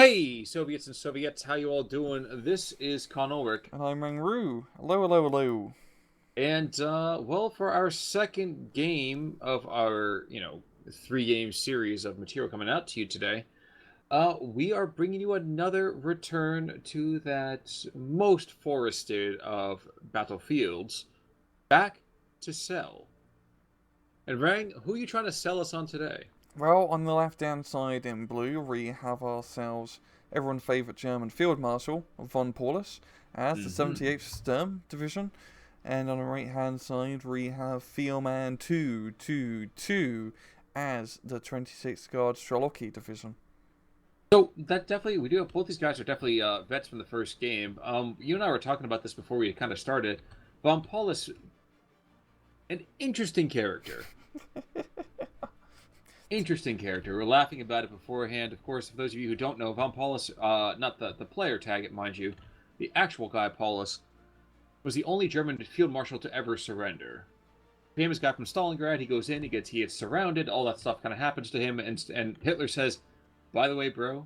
Hey, Soviets and Soviets, how you all doing? This is Con Ulrich, And I'm Rangru. Hello, hello, hello. and well, for our second game of our, three-game series of material coming out to you today, we are bringing you another return to that most forested of battlefields, back to sell. And Rang, who are you trying to sell us on today? Well, on the left hand side in blue, we have ourselves everyone's favourite German Field Marshal, von Paulus, as the Mm-hmm. 78th Sturm Division. And on the right hand side, we have Theoman 222 as the 26th Guard Strelocki Division. So that definitely, we do have both these guys are definitely vets from the first game. You and I were talking about this before we kind of started. Von Paulus, an interesting character. Interesting character. We're laughing about it beforehand. Of course, for those of you who don't know, Von Paulus, not the player tag, it mind you, the actual guy Paulus was the only German field marshal to ever surrender. Famous guy from Stalingrad. He goes in, he gets surrounded. All that stuff kind of happens to him, and Hitler says, "By the way, bro,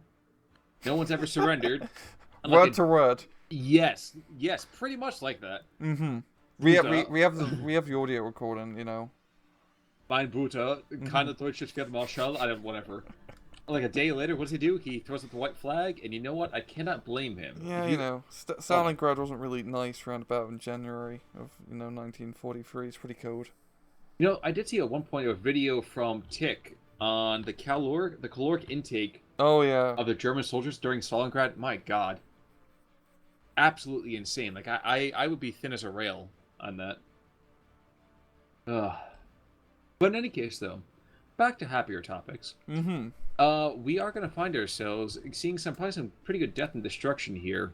no one's ever surrendered." And like Word a to word. yes, pretty much like that. Mm-hmm. We have, we, Bruder, we have the audio recording. mein Bruder, Mm-hmm. keine deutsche Feldmarschall. I don't, whatever. Like a day later, what does he do? He throws up the white flag, and you know what? I cannot blame him. Yeah, If you, oh my, Stalingrad wasn't really nice round about in January of 1943. It's pretty cold. I did see at one point a video from Tick on the caloric intake Oh yeah, of the German soldiers during Stalingrad. My God, absolutely insane. Like I would be thin as a rail on that. Ugh. But in any case, though, back to happier topics. mm-hmm. We are going to find ourselves seeing probably some pretty good death and destruction here.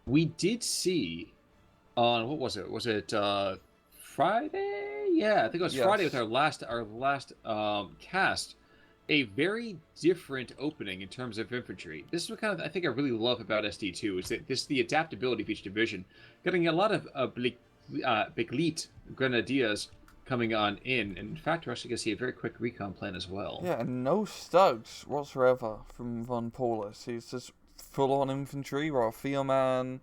We did see on what was it? Was it Friday? Yeah, I think it was Friday with Yes. our last cast. A very different opening in terms of infantry. This is what kind of I think I really love about SD2 is that the adaptability of each division, getting a lot of Begleit Grenadiers coming on in. And in fact, we're actually going to see a very quick recon plan as well. Yeah, and no studs whatsoever from von Paulus. He's just full on infantry, while Theoman,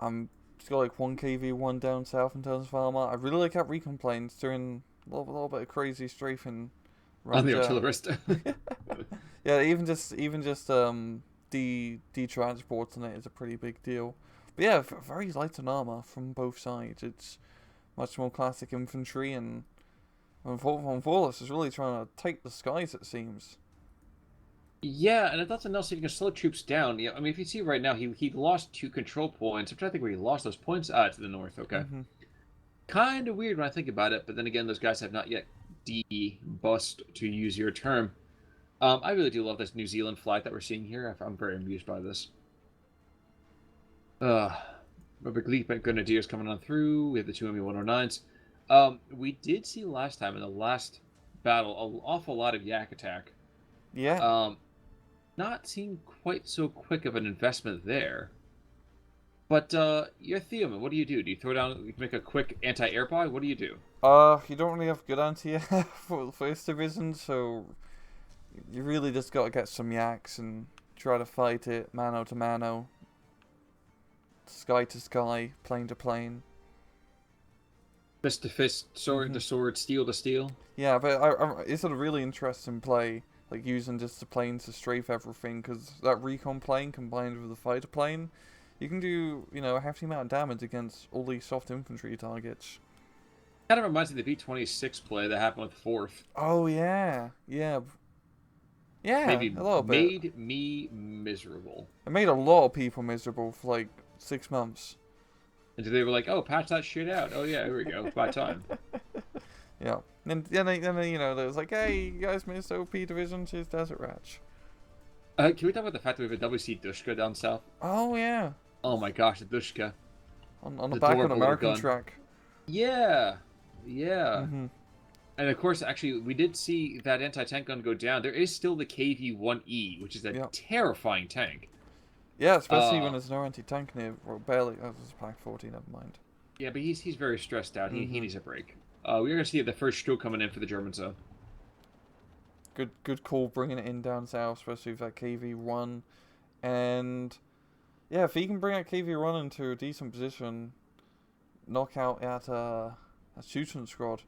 he's got like 1 kv 1 down south in terms of armor. I really like that recon planes doing a little bit of crazy strafing On around the Germ. artillerist. Yeah, even just D transports on it is a pretty big deal. But yeah, very light on armor from both sides. It's much more classic infantry, and von Paulus is really trying to take the skies, it seems. Yeah, and if that's enough, so you can slow troops down. Yeah, I mean, if you see right now, he lost 2 control points. I'm trying to think where he lost those points. To the north. Okay, Hmm. kind of weird when I think about it. But then again, those guys have not yet de-bust, to use your term. I really do love this New Zealand flag that we're seeing here. I'm very amused by this. Uh, Robert Gleep and Grenadiers coming on through. We have the two ME-109s. We did see last time in the last battle an awful lot of Yak attack. Yeah. Um, not seem quite so quick of an investment there. But you're Theoman. What do you do? Do you throw down, you make a quick anti-air buy? What do you do? You don't really have good anti-air for the first division, so you really just got to get some yaks and try to fight it mano to mano, sky to sky, plane to plane. Fist to fist, sword Hmm. to sword, steel to steel. Yeah, but it's a really interesting play, like using just the planes to strafe everything, because that recon plane combined with the fighter plane, you can do, a hefty amount of damage against all these soft infantry targets. Kind of reminds me of the V-26 play that happened with Fourth. Oh yeah, yeah, yeah, Maybe a little bit. made me miserable. It made a lot of people miserable for like 6 months. And they were like, "Oh, patch that shit out." Oh yeah, here we go. By time. Yeah. And then there was like, hey, you guys missed OP division, cheers Desert Ratch. Can we talk about the fact that we have a WC Dushka down south? Oh yeah. Oh my gosh, the Dushka, On the the back of an adorable little American gun. track. Yeah, yeah. Hmm. And of course, actually, we did see that anti-tank gun go down. There is still the KV-1E, which is a Yeah. terrifying tank. Yeah, especially when Uh, there's no anti-tank near, well, barely. Oh, there's a Pack 40, never mind. yeah, but he's very stressed out. He Hmm. needs a break. We're gonna see the first stroke coming in for the Germans though. good call bringing it in down south, especially with that KV1. And yeah, if he can bring that KV1 into a decent position, knock out at a shooting squad,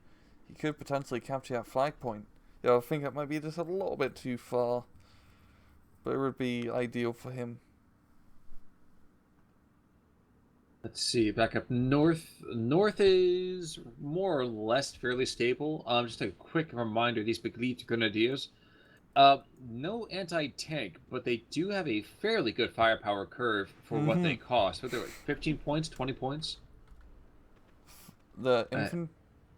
he could potentially capture that flag point. Yeah, I think that might be just a little bit too far, but it would be ideal for him. Let's see, back up north. North is more or less fairly stable. Just a quick reminder, these Begleit Grenadiers, no anti-tank, but they do have a fairly good firepower curve for what they cost. What they're like, 15 points, 20 points? The infant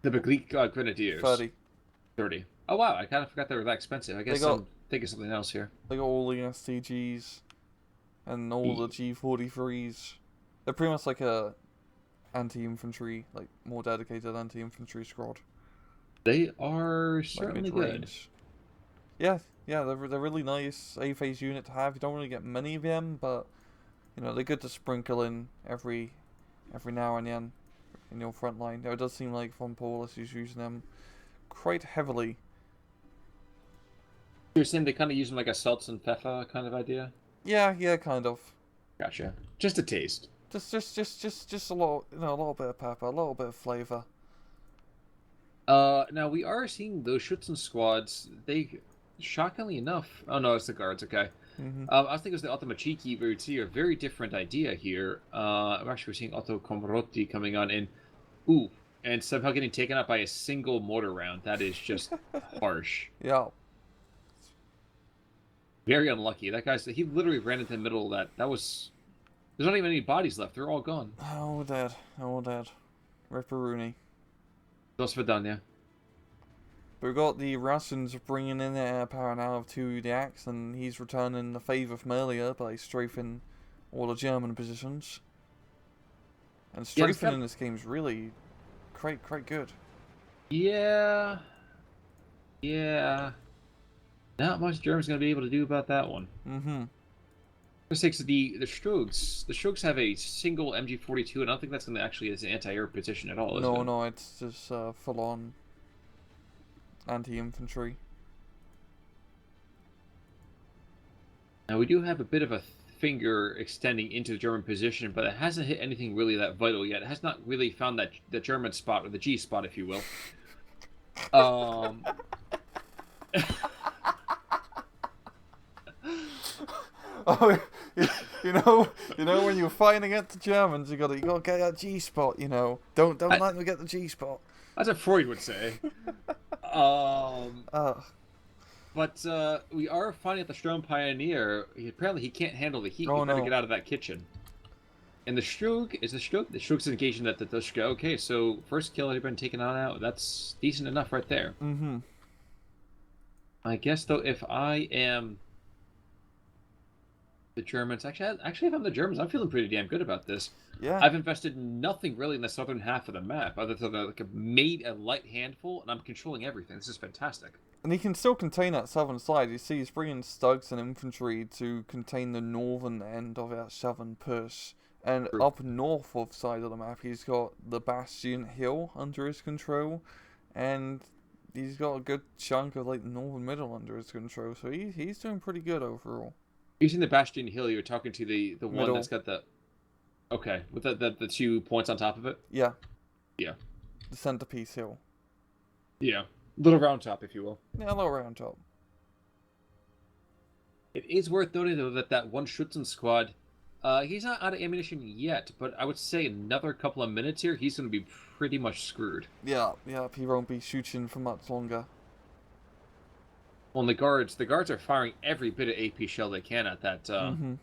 The Begleit Grenadiers. 30. 30. Oh wow, I kind of forgot they were that expensive. I guess I'm thinking something else here. They got all the STGs and all the G43s. They're pretty much like a anti-infantry, like more dedicated anti-infantry squad. They are certainly good. Yeah, they're really nice A-phase unit to have. You don't really get many of them, but you know they're good to sprinkle in every now and then in your front line. It does seem like Von Paulus is using them quite heavily. You're saying they kind of use them like a Salz and Pfeffer kind of idea? Yeah, kind of. Gotcha. Just a taste. Just a little, a little bit of pepper, a little bit of flavor. Now we are seeing those Schützen squads. They, shockingly enough, oh no, it's the guards. Okay. I was thinking it was the Automachiki, but we see a very different idea here. Actually, we're seeing Otto Komrotti coming on in, and somehow getting taken out by a single mortar round. That is just harsh. Yeah. Very unlucky. That guy's, he literally ran into the middle of that. That was, there's not even any bodies left. They're all gone. All dead. Ripperoonie. Dos Vidania. We've got the Russians bringing in their power now to the axe, and he's returning the favour from earlier by strafing all the German positions. And strafing in this game is really quite good. Yeah. Not much German's going to be able to do about that one. For sakes of the Strogs. The Strogs have a single MG42, and I don't think that's going to actually is an anti-air position at all, is it? No, it's just full-on anti-infantry. Now, we do have a bit of a finger extending into the German position, but it hasn't hit anything really that vital yet. It has not really found that the German spot, or the G spot, if you will. Oh, you know when you're fighting against the Germans, you gotta get that G spot. Don't let them get the G spot. That's what Freud would say. But we are finding that the Strom Pioneer, apparently he can't handle the heat. He's got to get out of that kitchen. And the Strug is the Strug. The Strug's engaging that the Dushka. Okay, so first kill had been taken on out. That's decent enough right there. I guess though, if I am the Germans, actually, if I'm the Germans, I'm feeling pretty damn good about this. Yeah. I've invested nothing really in the southern half of the map, other than like a light handful, and I'm controlling everything. This is fantastic. And he can still contain that southern side. You see, he's bringing Stugs and infantry to contain the northern end of that southern push. And up north of the side of the map, he's got the Bastion Hill under his control, and he's got a good chunk of like the northern middle under his control. So he's doing pretty good overall. Using the Bastion Hill, you're talking to the one that's got the... Okay, with the 2 points on top of it? Yeah. Yeah. The centerpiece hill. Yeah. Little round top, if you will. Yeah, a little round top. It is worth noting, though, that one Schützen squad, he's not out of ammunition yet, but I would say another couple of minutes here, he's going to be pretty much screwed. Yeah, he won't be shooting for much longer. Well, and the guards are firing every bit of AP shell they can at that Strug.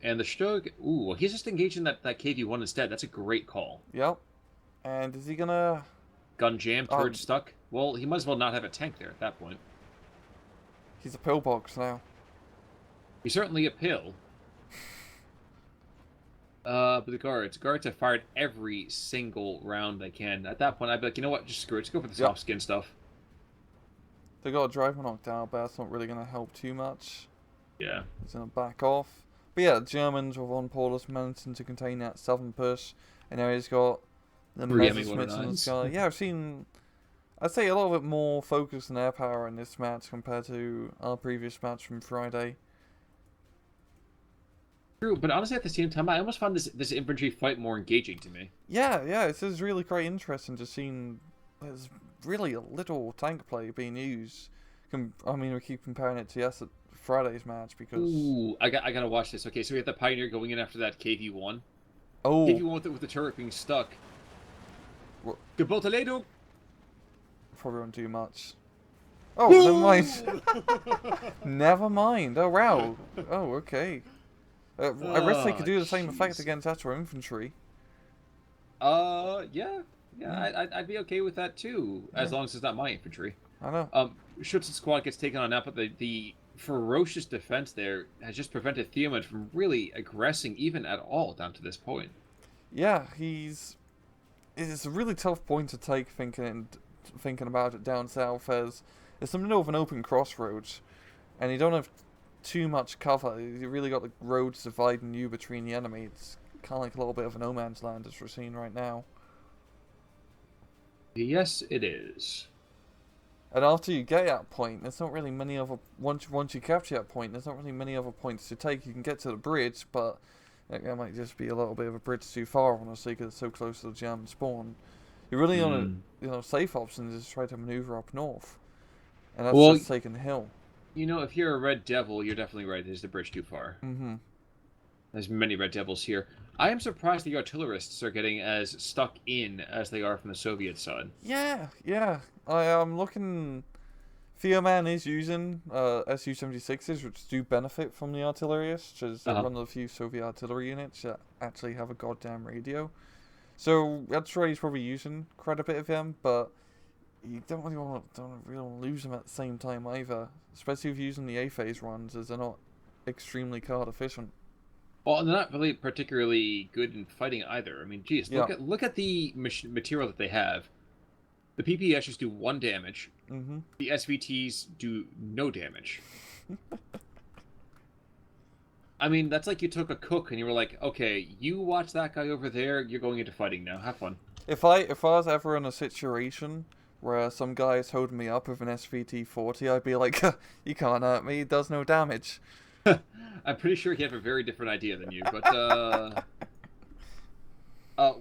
And the Strug, he's just engaging that KV-1 instead. That's a great call. Yep. And is he gonna... Gun jam, turret stuck? Well, he might as well not have a tank there at that point. He's a pillbox now. He's certainly a pill. But the guards have fired every single round they can. At that point, I'd be like, you know what, just screw it. Just go for the soft skin stuff. They got a driver knocked out, but that's not really going to help too much. Yeah. He's going to back off. But yeah, the Germans with Von Paulus managing to contain that southern push. And now he's got the Messerschmitts in the sky. Yeah, I'd say a little bit more focus and air power in this match compared to our previous match from Friday. True, but honestly, at the same time, I almost found this infantry fight more engaging to me. Yeah, this is really quite interesting to see. There's really a little tank play being used. I mean, we keep comparing it to Friday's match because. Ooh, I gotta watch this. Okay, so we have the Pioneer going in after that KV-1. Oh. KV-1 with the turret being stuck. Goodbye, Toledo. Probably won't do much. Oh, never mind. Never mind. Oh, wow. Oh, okay. I guess they could do the same effect against actual infantry. Yeah. I'd be okay with that too, as long as it's not my infantry. I know. Schützen's squad gets taken on now, but the ferocious defense there has just prevented Theoman from really aggressing even at all down to this point. Yeah, it's a really tough point to take thinking about it down south, as it's in the middle of an open crossroads, and you don't have too much cover. You really got the roads dividing you between the enemy. It's kind of like a little bit of a no man's land as we're seeing right now. Yes, it is. And after you get that point, there's not really many other. Once you capture that point, there's not really many other points to take. You can get to the bridge, but it might just be a little bit of a bridge too far, honestly, because it's so close to the German spawn. You're really on a safe option is try to maneuver up north, and that's just taking the hill. You know, if you're a Red Devil, you're definitely right. There's the bridge too far. Mm-hmm. There's many Red Devils here. I am surprised the artillerists are getting as stuck in as they are from the Soviet side. Yeah. I am looking. Theoman is using Su-76s, which do benefit from the artillerists, because they're one of the few Soviet artillery units that actually have a goddamn radio. So that's why he's probably using quite a bit of them, but you don't really want to lose them at the same time either, especially if you're using the A-phase runs, as they're not extremely card efficient. Well, they're not really particularly good in fighting either. I mean, geez, look at the material that they have. The PPSs do 1 damage. Mm-hmm. The SVTs do no damage. I mean, that's like you took a cook and you were like, okay, you watch that guy over there, you're going into fighting now. Have fun. If I was ever in a situation where some guy is holding me up with an SVT-40, I'd be like, you can't hurt me, it does no damage. I'm pretty sure he had a very different idea than you, but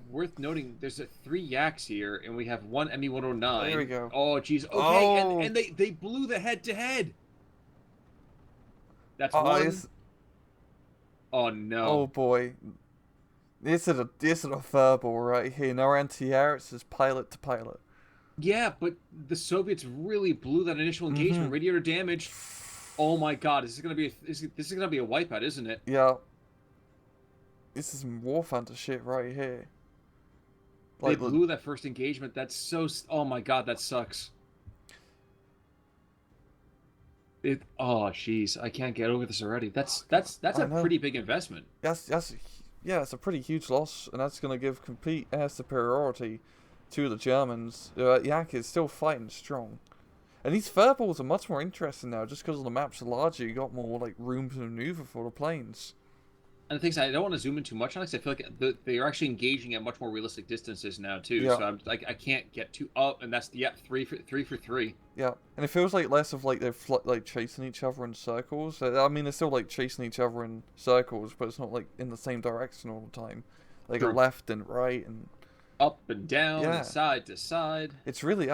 worth noting, there's 3 Yaks here, and we have 1 ME-109. There we go. Oh, jeez. Okay, and they blew the head-to-head. That's one. Oh, no. Oh, boy. This is a furball right here. No anti-air, it's just pilot to pilot. Yeah, but the Soviets really blew that initial engagement. Radiator damage. Oh my God! This is gonna be a wipeout, isn't it? Yeah. This is some War Thunder shit right here. They blew that first engagement. That's so. Oh my God, that sucks. Oh jeez, I can't get over this already. That's a pretty big investment. It's a pretty huge loss, and that's gonna give complete air superiority to the Germans. Yak is still fighting strong. And these furballs are much more interesting now, just because the maps are larger. You got more room to maneuver for the planes. And the thing is, I don't want to zoom in too much on it, because I feel like they are actually engaging at much more realistic distances now too. Yeah. So I'm like, I can't get too up, and that's 3 for 3. Yeah, and it feels like less of they're chasing each other in circles. I mean, they're still chasing each other in circles, but it's not in the same direction all the time. They go left and right and up and down, and side to side. It's really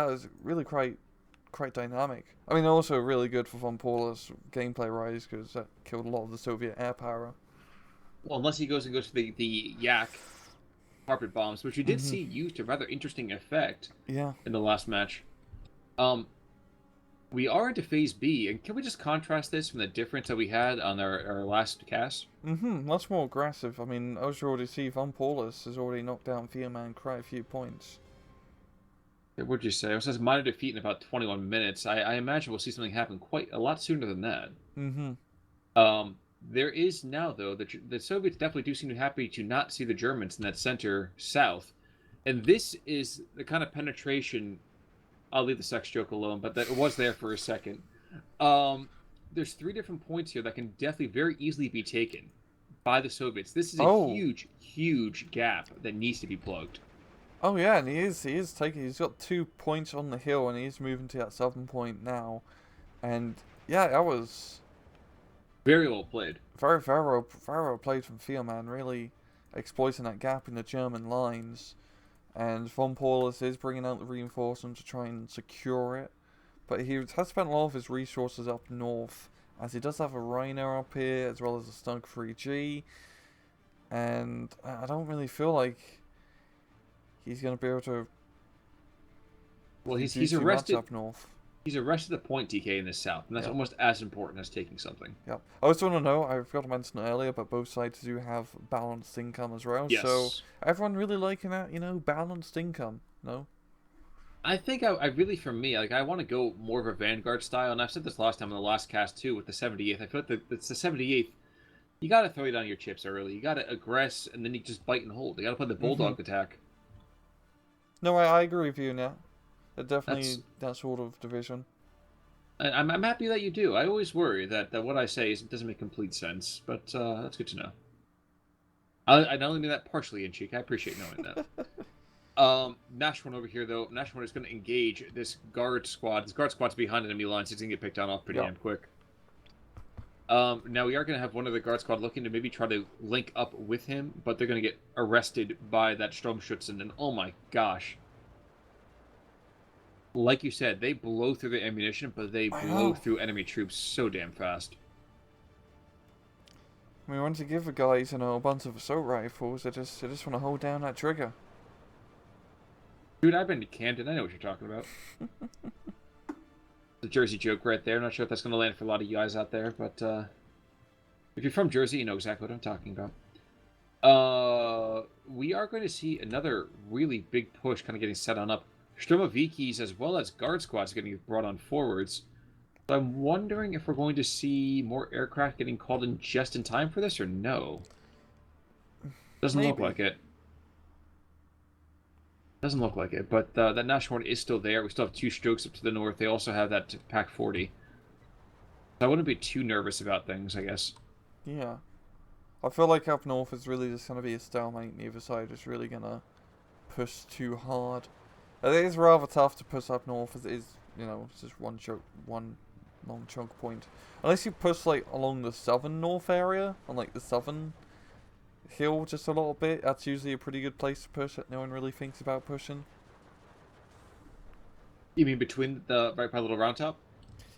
quite dynamic. I mean, also really good for von Paulus gameplay rise, because that killed a lot of the Soviet air power. Well, unless he goes to the Yak carpet bombs, which we did see used to rather interesting effect. Yeah. In the last match. We are into Phase B, and can we just contrast this from the difference that we had on our last cast? Much more aggressive. I mean, as you already see, von Paulus has already knocked down Theoman quite a few points. What'd you say? It says minor defeat in about 21 minutes. I imagine we'll see something happen quite a lot sooner than that. There is now, though, the Soviets definitely do seem happy to not see the Germans in that center south. And this is the kind of penetration... I'll leave the sex joke alone, but that was there for a second. There's 3 different points here that can definitely very easily be taken by the Soviets. This is a huge, huge gap that needs to be plugged. Oh yeah, and he's got 2 points on the hill, and he's moving to that 7 point now. And yeah, that was Very well played. very well played from Theoman, really exploiting that gap in the German lines. And von Paulus is bringing out the reinforcements to try and secure it. But he has spent a lot of his resources up north, as he does have a Rhino up here, as well as a Stug 3G. And I don't really feel like he's going to be able to Well, do he's too much arrested. up north. He's arrested the point DK in the south, and that's Yep. almost as important as taking something. Yep. I also want to know, I forgot to mention it earlier, but both sides do have balanced income as well. So Yes. everyone really liking that, balanced income. No? I think I really, for me, like I want to go more of a Vanguard style, and I've said this last time in the last cast too with the 78th. I feel like it's the 78th. You got to throw it on your chips early. You got to aggress, and then you just bite and hold. You got to play the bulldog attack. No, I agree with you now. Definitely That's that sort of division. I'm happy that you do. I always worry that what I say doesn't make complete sense, but that's good to know. I not only mean that partially in cheek. I appreciate knowing that. Nashorn over here though. Nashorn is going to engage this guard squad. This guard squad's behind enemy lines. He's going to get picked on off pretty damn quick. Now we are going to have one of the guard squad looking to maybe try to link up with him, but they're going to get arrested by that Sturmschützen, and oh my gosh. Like you said, they blow through the ammunition, but they blow through enemy troops so damn fast. We want to give the guys, a bunch of assault rifles. They just want to hold down that trigger. Dude, I've been to Camden. I know what you're talking about. The Jersey joke right there. I'm not sure if that's going to land for a lot of you guys out there, but if you're from Jersey, you know exactly what I'm talking about. We are going to see another really big push kind of getting set on up. Sturmovikis as well as guard squads getting brought on forwards. So I'm wondering if we're going to see more aircraft getting called in just in time for this or no. Doesn't look like it. Doesn't look like it, but that Nashorn is still there. We still have 2 strokes up to the north. They also have that Pack 40. So I wouldn't be too nervous about things, I guess. Yeah. I feel like up north is really just going to be a stalemate. Neither side is really going to push too hard. It is rather tough to push up north as it is, it's just one long choke point. Unless you push, along the southern north area, on, the southern hill just a little bit, that's usually a pretty good place to push that no one really thinks about pushing. You mean between the right by Little Round Top?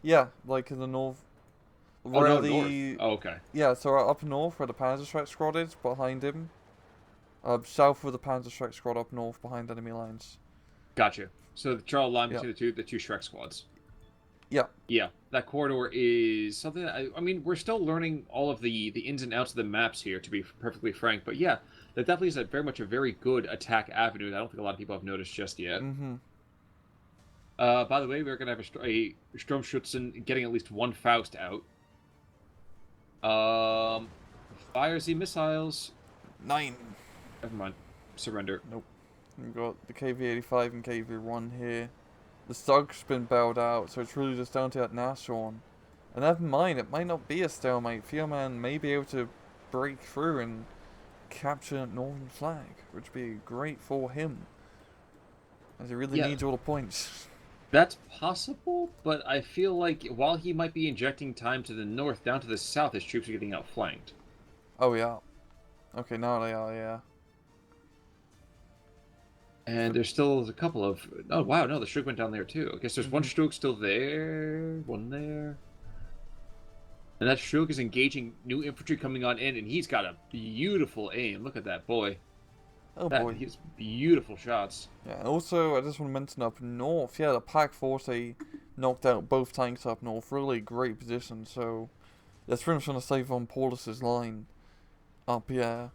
Yeah, in the north. Where north. Oh, okay. Yeah, so up north where the Panzerstrike squad is, behind him. South of the Panzerstrike squad up north, behind enemy lines. Gotcha. So the draw line between the two Shrek squads. Yeah. Yeah, that corridor is something that, I mean, we're still learning all of the ins and outs of the maps here, to be perfectly frank. But yeah, that definitely is very much a very good attack avenue that I don't think a lot of people have noticed just yet. By the way, we're going to have a Sturmschützen getting at least 1 Faust out. Fires the missiles. 9. Never mind. Surrender. Nope. We've got the KV-85 and KV-1 here. The Stug's been bailed out, so it's really just down to that Nashorn. And never mind, it might not be a stalemate. Theoman may be able to break through and capture Northern Flag, which would be great for him. As he really needs all the points. That's possible, but I feel like while he might be injecting time to the north, down to the south, his troops are getting outflanked. Oh, yeah. Okay, now they are, yeah. And there's still a couple of... Oh, wow, no, the stroke went down there, too. I guess there's 1 stroke still there, 1 there. And that stroke is engaging new infantry coming on in, and he's got a beautiful aim. Look at that boy. Oh, boy. He's beautiful shots. Yeah, and also, I just want to mention up north, yeah, the Pack 40 knocked out both tanks up north. Really great position, so... That's pretty much going to save on Paulus's line up here.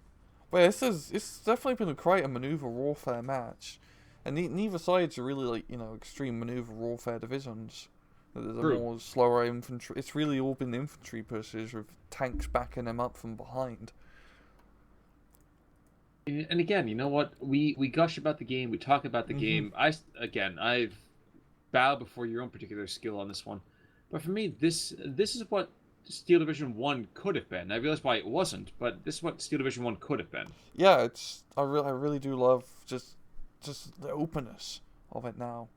But yeah, it's definitely been quite a maneuver warfare match. And neither sides are really, extreme maneuver warfare divisions. There's a more slower infantry. It's really all been infantry pushes with tanks backing them up from behind. And again, you know what? We gush about the game. We talk about the game. I've bowed before your own particular skill on this one. But for me, this is what Steel Division 1 could have been. I realize why it wasn't, but this is what Steel Division 1 could have been. Yeah, I really do love just just the openness of it now,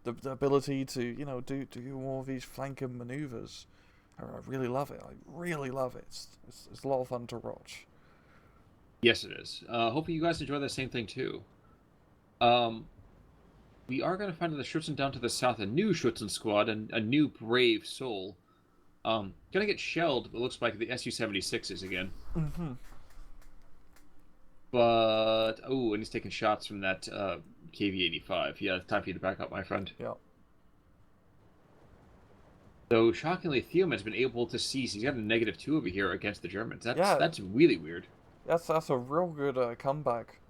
the ability to do more of these flanking maneuvers. I really love it. I really love it. It's a lot of fun to watch. Yes, it is. Hopefully you guys enjoy the same thing too. We are going to find the Schutzen down to the south, a new Schutzen squad, and a new brave soul. Gonna get shelled, it looks like the Su-76s again. Mm-hmm. But, and he's taking shots from that KV-85. Yeah, it's time for you to back up, my friend. Yeah. So, shockingly, Theoman has been able to seize. He's got a -2 over here against the Germans. That's really weird. That's a real good comeback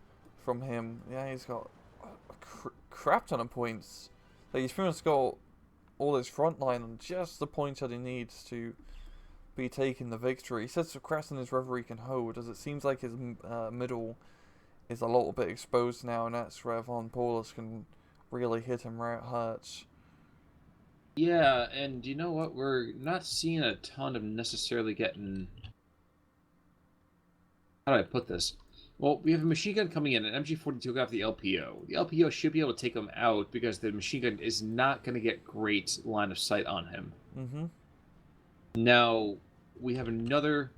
from him. Yeah, he's got a crap ton of points. Like, he's pretty much got all his front line on just the points that he needs to be taking the victory. He says Crescent is wherever he can hold, as it seems like his middle is a little bit exposed now, and that's where Paulus can really hit him where it hurts. Yeah, and you know what? We're not seeing a ton of necessarily getting... How do I put this? Well, we have a machine gun coming in, an MG42 got the LPO. The LPO should be able to take him out because the machine gun is not going to get great line of sight on him. Mm-hmm. Now, we have another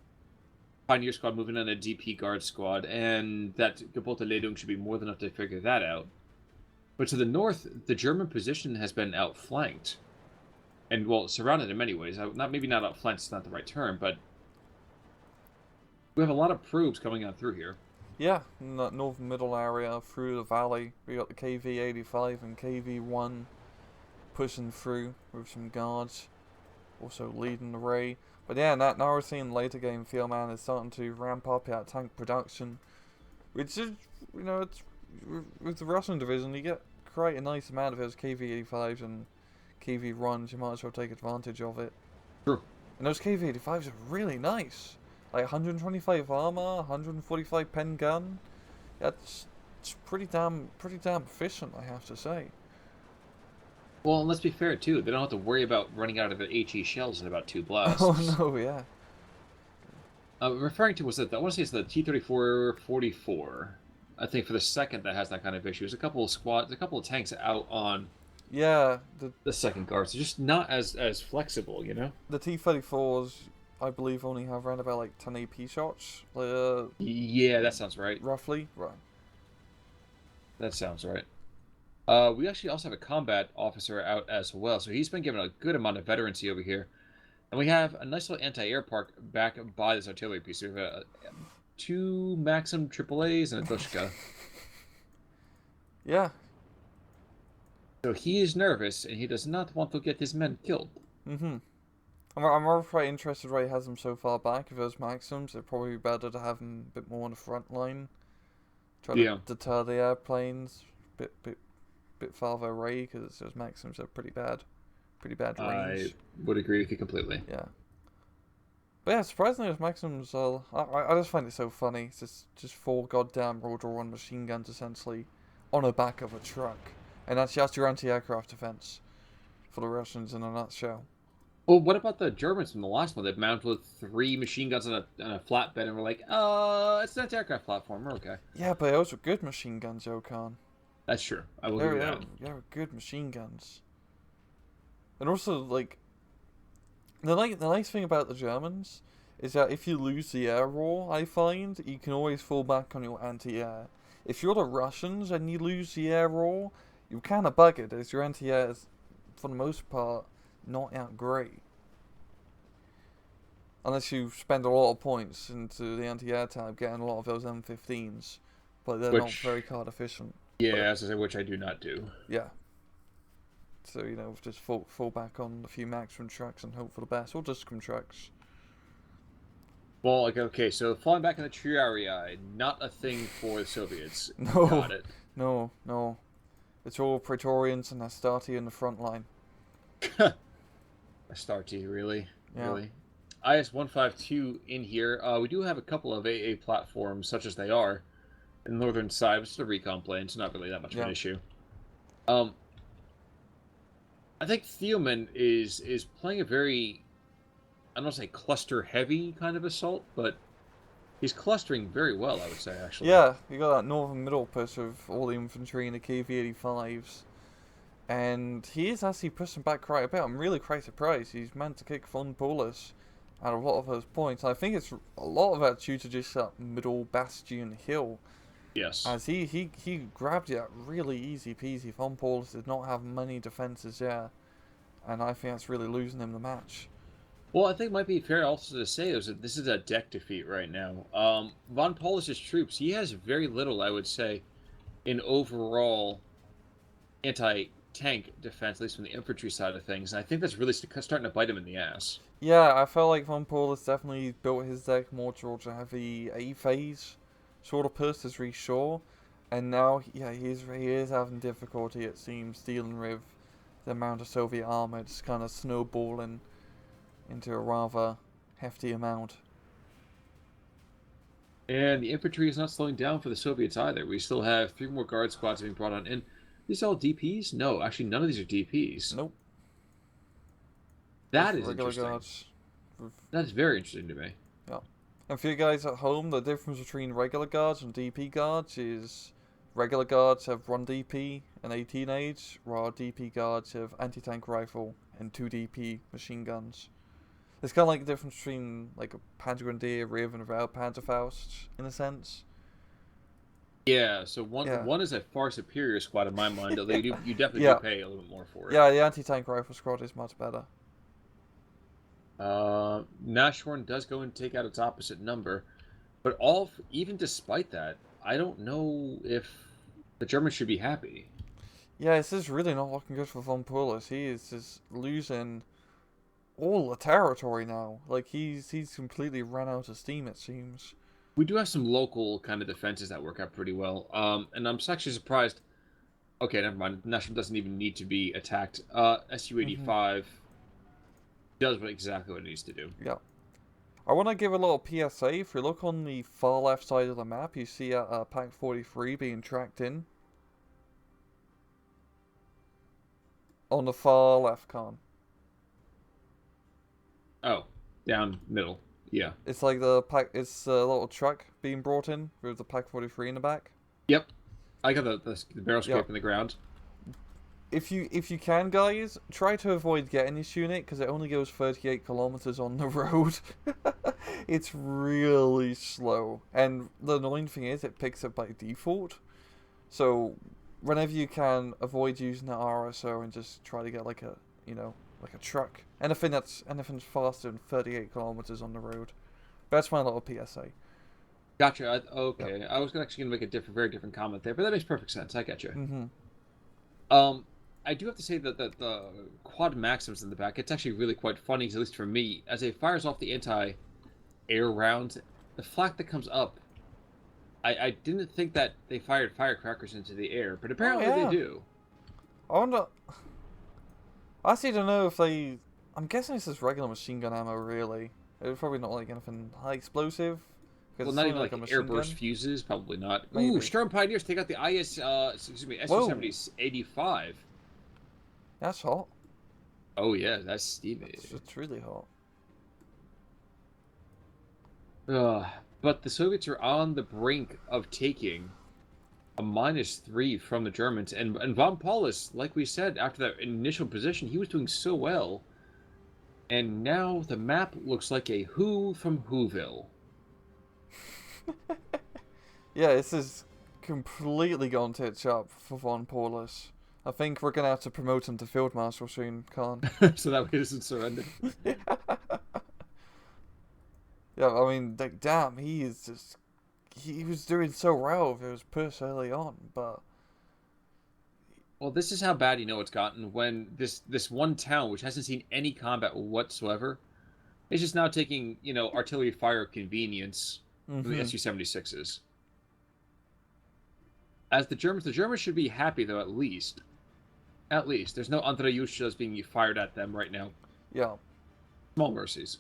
Pioneer squad moving on a DP Guard squad, and that Gebote Ledung should be more than enough to figure that out. But to the north, the German position has been outflanked. And, well, surrounded in many ways. Maybe not outflanked is not the right term, but we have a lot of probes coming on through here. Yeah, in that northern middle area through the valley, we got the KV-85 and KV-1 pushing through with some guards, also leading the way. But yeah, now we're seeing later game Theoman is starting to ramp up our tank production, which is, it's with the Russian division, you get quite a nice amount of those KV-85s and KV-1s. You might as well take advantage of it. True. And those KV-85s are really nice. Like 125 armor, 145 pen gun. It's pretty damn efficient, I have to say. Well, and let's be fair too. They don't have to worry about running out of the HE shells in about 2 blasts. Oh no, yeah. Referring to I want to say it's the T-34-44. I think for the second that has that kind of issue. There's a couple of tanks out on. Yeah, the second guard, so just not as flexible, The T-34s, I believe, only have around about like 10 AP shots. Yeah, that sounds right. Roughly, right. That sounds right. We actually also have a combat officer out as well, so he's been given a good amount of veterancy over here. And we have a nice little anti-air park back by this artillery piece. We have 2 Maxim AAAs and a Dushka. Yeah. So he is nervous, and he does not want to get his men killed. Mm-hmm. I'm quite interested why he has them so far back. If those Maxims, it'd probably be better to have them a bit more on the front line. Try to deter the airplanes a bit farther away, because those Maxims are pretty bad range. I would agree with you completely. Yeah. But yeah, surprisingly, those Maxims are... I just find it so funny. It's just 4 goddamn Rotor-1 machine guns, essentially, on the back of a truck. And that's just your anti-aircraft defense for the Russians in a nutshell. Well, what about the Germans from the last one that mounted with 3 machine guns on a flatbed and were like, it's an anti-aircraft platform, we're okay. Yeah, but those were good machine guns, Yokan. That's true. I will agree with that. They were good machine guns. And also, like, the nice thing about the Germans is that if you lose the air war, I find, you can always fall back on your anti-air. If you're the Russians and you lose the air war, you're kind of buggered, as your anti-air is, for the most part, not out great. Unless you spend a lot of points into the anti-air tab getting a lot of those M15s. But they're not very card efficient. Yeah, as I say, which I do not do. Yeah. So, just fall back on a few Maxim trucks and hope for the best. Or just some trucks. Well, okay, so falling back in the Triarii, not a thing for the Soviets. No. Got it. No. It's all Praetorians and Astarte in the front line. Astarte, really? Yeah. Really? IS-152 in here. We do have a couple of AA platforms, such as they are, in the northern side, which is a recon plane, so not really that much of an issue. I think Theoman is playing a very, I don't want to say cluster-heavy kind of assault, but He's clustering very well, I would say, actually. Yeah, you got that northern middle push of all the infantry and the KV-85s. And he is actually pushing back quite a bit. I'm really quite surprised. He's meant to kick von Paulus at a lot of those points. I think it's a lot of that due to just that middle bastion hill. Yes. As he grabbed it really easy peasy. Von Paulus did not have many defenses there. And I think that's really losing him the match. Well, I think it might be fair also to say is that this is a deck defeat right now. Von Paulus's troops, he has very little, I would say, in overall anti-tank defense, at least from the infantry side of things. And I think that's really starting to bite him in the ass. Yeah, I felt like Von Paulus definitely built his deck more towards a heavy A phase sort of push as Shaw. And now, yeah, he is having difficulty, it seems, dealing with the amount of Soviet armor. It's kind of snowballing into a rather hefty amount. And the infantry is not slowing down for the Soviets either. We still have 3 more guard squads being brought on. And these all DPs? No, actually, none of these are DPs. Nope. That Just is regular interesting. guards. That is very interesting to me. Yeah. And for you guys at home, the difference between regular guards and DP guards is regular guards have 1 DP and 18 age, while DP guards have anti-tank rifle and 2 DP machine guns. It's kind of like the difference between like a Panzergrenadier, Raven, without Panzerfaust, in a sense. Yeah, so Yeah. one is a far superior squad in my mind, although you definitely Yeah. do pay a little bit more for it. Yeah, the anti-tank rifle squad is much better. Nashorn does go and take out its opposite number, but even despite that, I don't know if the Germans should be happy. Yeah, this is really not looking good for Von Paulus. He is just losing all the territory now. Like he's completely run out of steam, it seems. We do have some local kind of defenses that work out pretty well. And I'm actually surprised. Okay, never mind. Nashorn doesn't even need to be attacked. Su-85 does exactly what it needs to do. Yeah. I want to give a little PSA. If you look on the far left side of the map, you see Pack 43 being tracked in. On the far left, Khan. Oh, down middle. Yeah. It's like it's a little truck being brought in with the Pack 43 in the back. Yep. I got the barrel scrape in the ground. If you can, guys, try to avoid getting this unit because it only goes 38 kilometers on the road. It's really slow, and the annoying thing is it picks up by default. So whenever you can, avoid using the RSO and just try to get like a truck. Anything's faster than 38 kilometers on the road. That's my little PSA. Gotcha. Okay. Yep. I was actually going to make a very different comment there, but that makes perfect sense. I get you. Mm-hmm. I do have to say that the quad maxims in the back, it's actually really quite funny, at least for me, as it fires off the anti-air rounds, the flak that comes up, I didn't think that they fired firecrackers into the air, but apparently they do. I wonder... I actually don't know if they... I'm guessing this is regular machine gun ammo, really. It's probably not like anything high explosive. Well, not even like airburst fuses, probably not. Maybe. Ooh, Storm Pioneers take out the SU-70-85. That's hot. Oh yeah, that's steamy. It's really hot. But the Soviets are on the brink of taking a -3 from the Germans, and von Paulus, like we said, after that initial position, he was doing so well, and now the map looks like a Who from Whoville. Yeah, this is completely gone tits up for von Paulus. I think we're gonna have to promote him to Field Marshal soon, Khan. So that way he doesn't surrender. Yeah, I mean, like, damn, he was doing so well if it was push early on, but... Well, this is how bad it's gotten when this one town, which hasn't seen any combat whatsoever, is just now taking, artillery fire convenience from the Su-76s. As the Germans should be happy, though, at least. At least. There's no Andreyushas being fired at them right now. Yeah. Small mercies.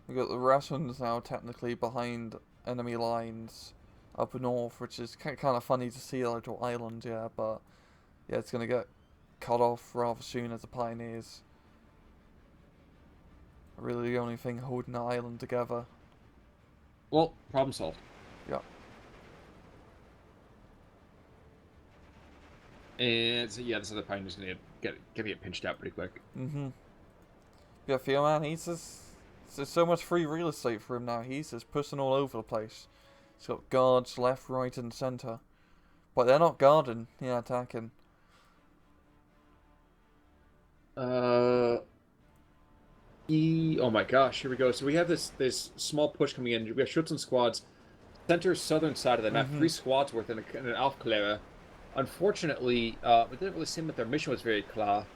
We got the Russians now technically behind enemy lines up north, which is kind of funny to see a little island, yeah, but yeah, it's going to get cut off rather soon as the Pioneers are really the only thing holding the island together. Well, problem solved. Yeah. And so, yeah, this other Pioneer's gonna get pinched out pretty quick. Mm-hmm. Yeah, Theoman, he's just... There's so much free real estate for him now. He's just pushing all over the place. He's got guards left, right, and centre. But they're not guarding, yeah, attacking. Oh my gosh, here we go. So we have this small push coming in. We have Schutzen squads, center southern side of the map, 3 squads worth in an Aufklärung. Unfortunately, it didn't really seem that their mission was very clear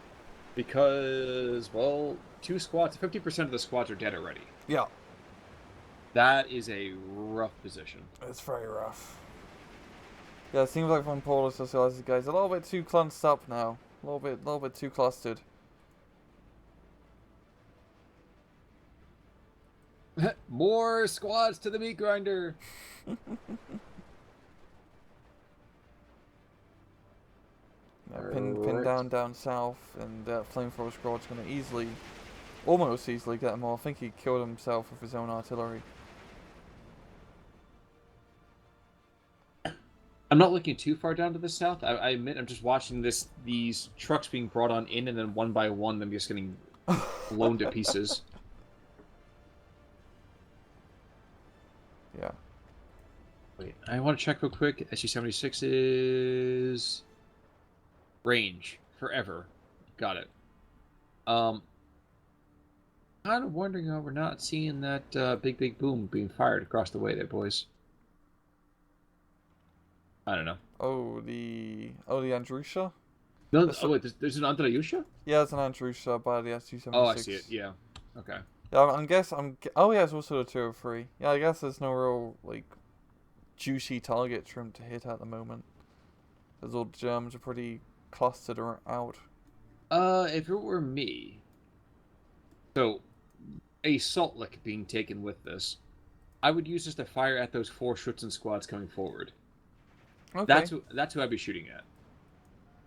because, well, 2 squads, 50% of the squads are dead already. Yeah. That is a rough position. It's very rough. Yeah, it seems like from Paulus socializes the guys a little bit too clustered up now. A little bit too clustered. More squads to the meat grinder. Yeah, pin down south, and Flamethrower Squad's going to almost easily get him off. I think he killed himself with his own artillery. I'm not looking too far down to the south. I admit I'm just watching these trucks being brought on in, and then one by one them just getting blown to pieces. Yeah. Wait, I want to check real quick. SU-76 is range forever. Got it. Kind of wondering how we're not seeing that big boom being fired across the way there, boys. I don't know. Oh, the Andrusha? No, wait, there's an Andreyusha? Yeah, it's an Andrusha by the SU-76. Oh, I see it. Yeah. Okay. Yeah, oh yeah, it's also the 203. Yeah, I guess there's no real, like, juicy targets for him to hit at the moment. As all the Germans are pretty clustered out. If it were me... So, a salt lick being taken with this, I would use this to fire at those 4 Schutzen squads coming forward. Okay. That's who I'd be shooting at.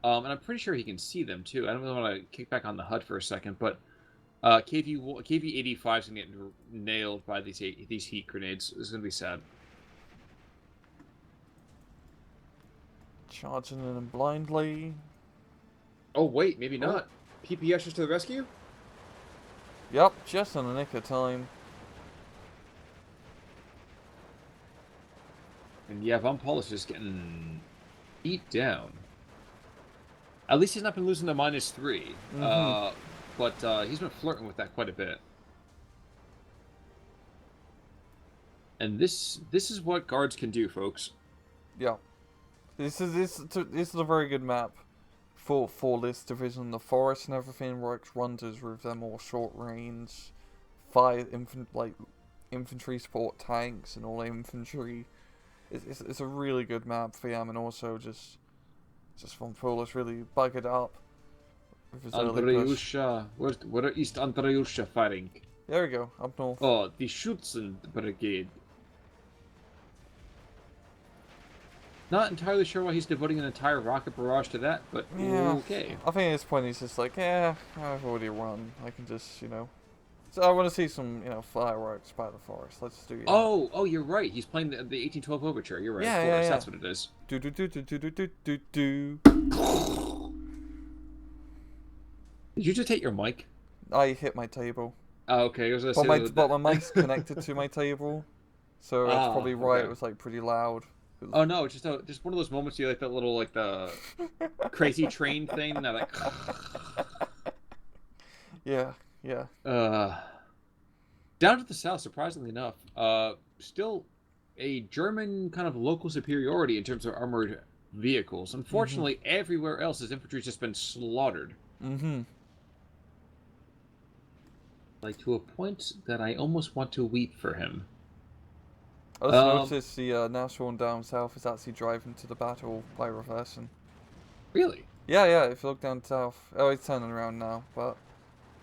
And I'm pretty sure he can see them, too. I don't really want to kick back on the HUD for a second, but... KV-85 is going to get nailed by these heat grenades. It's going to be sad. Charging in blindly. Oh, wait, maybe not. PPS just to the rescue? Yep, just in the nick of time. And yeah, Von Paulus is getting beat down. At least he's not been losing to -3. But he's been flirting with that quite a bit. And this is what guards can do, folks. Yeah. This is a very good map for this division. The forest and everything works wonders with their more short range, infantry support tanks and all infantry. It's a really good map for Yam, and also just from Paulus really buggered up with his early push. Where is Andreyusha firing? There we go, up north. Oh, the Schutzen Brigade. Not entirely sure why he's devoting an entire rocket barrage to that, but yeah, okay. I think at this point he's just like, yeah, I've already run. I can just, So I want to see some, fireworks by the forest. Let's do that. Oh, you're right. He's playing the 1812 Overture. You're right. Yeah, of course. yeah. That's what it is. Do. Did you just hit your mic? I hit my table. Oh, okay. I was gonna say but my mic's connected to my table, so it's probably right. Okay. It was like pretty loud. Oh no, just one of those moments you like that little the crazy train thing and like. Yeah. Down to the south, surprisingly enough, still a German kind of local superiority in terms of armored vehicles. Unfortunately, everywhere else his infantry's just been slaughtered. Like to a point that I almost want to weep for him. I just noticed the National one down south is actually driving to the battle by reversing. Really? Yeah, if you look down south. Oh, he's turning around now, but...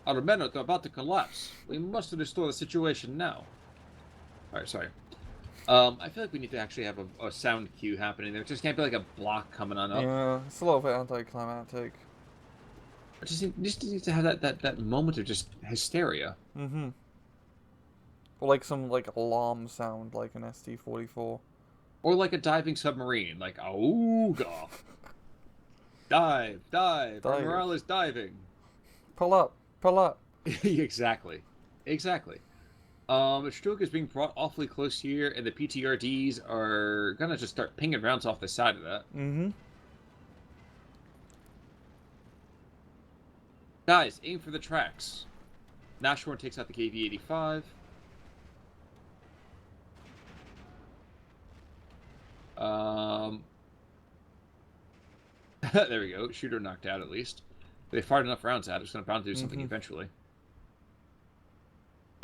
Our men are about to collapse. We must restore the situation now. Alright, sorry. I feel like we need to actually have a sound cue happening there. It just can't be like a block coming on up. Yeah, it's a little bit anticlimactic. It just needs to have that moment of just hysteria. Or like some like alarm sound like an ST-44. Or like a diving submarine, like Auga. Dive, dive. Our Dive. morale is diving. Pull up, pull up. Exactly. Exactly. Stroke is being brought awfully close here, and the PTRDs are gonna just start pinging rounds off the side of that. Mm-hmm. Guys, aim for the tracks. Nashorn takes out the KV-85. There we go. Shooter knocked out at least. They fired enough rounds at it. It's going to bound to do something eventually.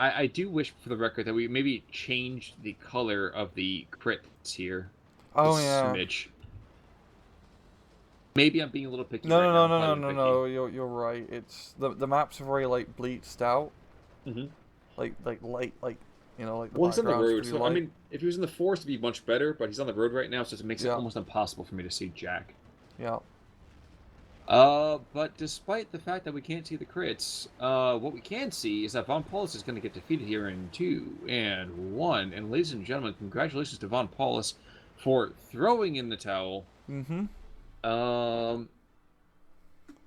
I do wish, for the record, that we maybe changed the color of the crits here. Oh, Just yeah. smidge. Maybe I'm being a little picky No, right no, now. no, no, no, no. You're right. It's the maps are very like bleached out. Mm-hmm. Like light, like you know, like the Well, he's on the background's road, pretty so light. I mean, if he was in the forest, it'd be much better. But he's on the road right now, so it makes it Yeah. almost impossible for me to see Jack. Yeah. But despite the fact that we can't see the crits, what we can see is that Von Paulus is going to get defeated here in 2 and 1. And ladies and gentlemen, congratulations to Von Paulus for throwing in the towel. Mm-hmm.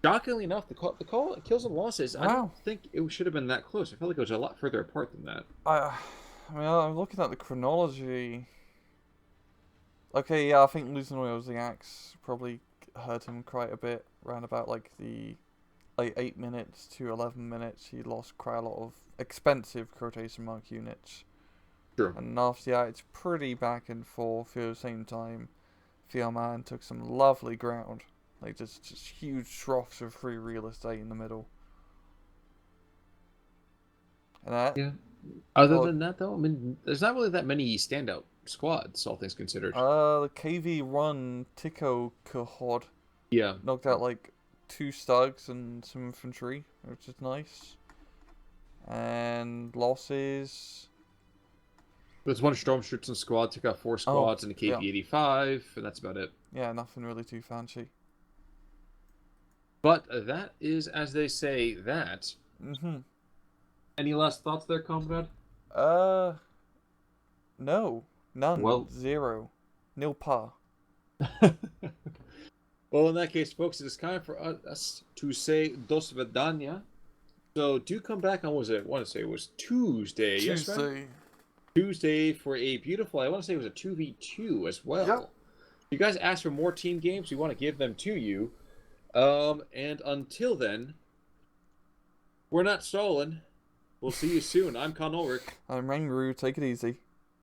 Shockingly enough, the call kills and losses, Wow. I don't think it should have been that close. I felt like it was a lot further apart than that. I mean, I'm looking at the chronology. Okay, yeah, I think losing all the axe probably hurt him quite a bit. Around about like the 8 minutes to 11 minutes, he lost quite a lot of expensive quotation mark units. Sure. And after that, it's pretty back and forth. At the same time, Theoman took some lovely ground, like just huge troughs of free real estate in the middle. And that, Yeah. Other than that, though, I mean, there's not really that many standout squads, all things considered. the KV-1 Tico cohort Yeah. knocked out like 2 stugs and some infantry, which is nice. And losses. There's one Stormschützen squad, took out 4 squads and a KV-85, and that's about it. Yeah, nothing really too fancy. But that is, as they say, that. Mm-hmm. Any last thoughts there, comrade? No. None. Well- 0. Nil par. Well, in that case, folks, it is time for us to say Dos Vidania. So do come back on, what was it? I want to say it was Tuesday. Yes, right? Tuesday. Tuesday for a beautiful, I want to say it was a 2v2 as well. Yep. You guys asked for more team games. We want to give them to you. And until then, we're not stolen. We'll see you soon. I'm Con Ulrich. I'm Rangru. Take it easy.